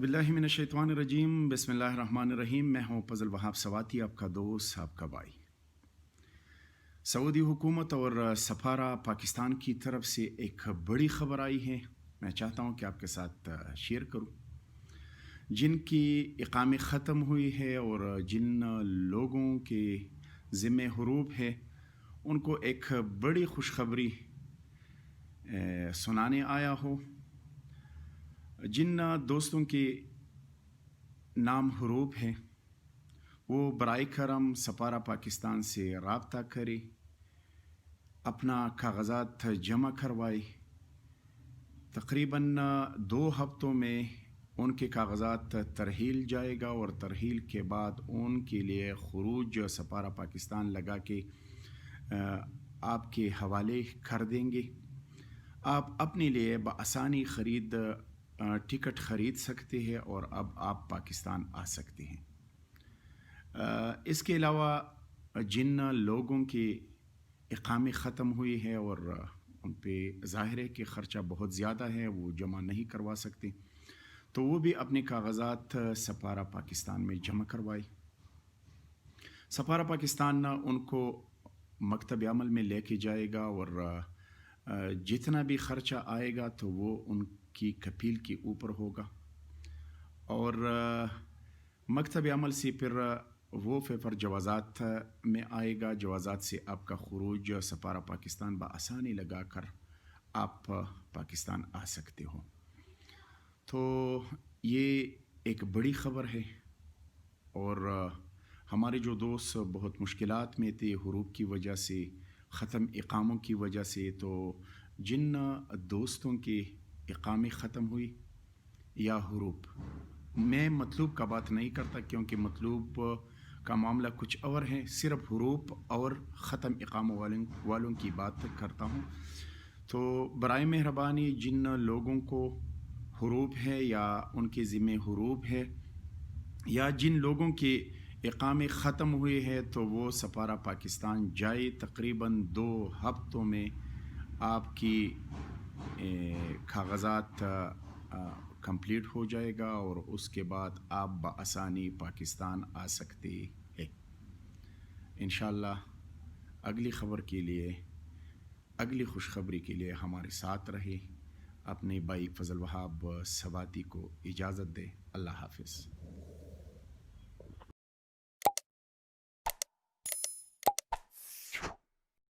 बिल्लाहि मिनश्शैतानिर्रजीम बिस्मिल्लाहिर्रहमानिर्रहीम। मैं हूँ फजल वहाब सवाती, आपका दोस्त, आपका भाई। सऊदी हुकूमत और सफारा पाकिस्तान की तरफ से एक बड़ी ख़बर आई है, मैं चाहता हूँ कि आपके साथ शेयर करूँ। जिनकी इक़ामे ख़त्म हुई है और जिन लोगों के ज़िम्मे हुरूब है, उनको एक बड़ी खुशखबरी सुनाने आया हो। जिन दोस्तों के नाम हुरूब हैं, वो बराए करम सफारा पाकिस्तान से राब्ता करे, अपना कागज़ात जमा करवाए। तकरीबन 2 हफ्तों में उनके कागज़ात तरहील जाएगा और तरहील के बाद उनके लिए खुरूज सफारा पाकिस्तान लगा के आपके हवाले कर देंगे। आप अपने लिए बआसानी टिकट ख़रीद सकते हैं और अब आप पाकिस्तान आ सकते हैं। इसके अलावा जिन लोगों के इक़ामे ख़त्म हुई है और उन पे ज़ाहिर है कि ख़र्चा बहुत ज़्यादा है, वो जमा नहीं करवा सकते, तो वो भी अपने कागज़ात सफारा पाकिस्तान में जमा करवाए। सफारा पाकिस्तान उनको मकतब अमल में लेके जाएगा और जितना भी ख़र्चा आएगा तो वो उनकी कफील के ऊपर होगा और मकतब अमल से फिर वो पेपर जवाज़ात में आएगा। जवाज़ात से आपका खुरूज सफारा पाकिस्तान बआसानी लगा कर आप पाकिस्तान आ सकते हो। तो ये एक बड़ी ख़बर है और हमारे जो दोस्त बहुत मुश्किलात में थे हुरूब की वजह से, ख़त्म इक़ामों की वजह से, तो जिन दोस्तों के इक़ामे ख़त्म हुई या हुरूब, मैं मतलूब का बात नहीं करता क्योंकि मतलूब का मामला कुछ और है, सिर्फ हुरूब और ख़त्म इक़ामों वालों की बात करता हूँ। तो बराए मेहरबानी जिन लोगों को हुरूब है या उनके ज़िम्मे हुरूब है या जिन लोगों के इक़ामे ख़त्म हुए हैं, तो वो सफारा पाकिस्तान जाए। तकरीबन 2 हफ्तों में आपकी कागज़ात कंप्लीट हो जाएगा और उसके बाद आप बआसानी पाकिस्तान आ सकते हैं। इंशाअल्लाह अगली ख़बर के लिए, अगली खुशखबरी के लिए हमारे साथ रहे। अपने भाई फजल वहाब सवाती को इजाज़त दे। अल्लाह हाफ़िज़।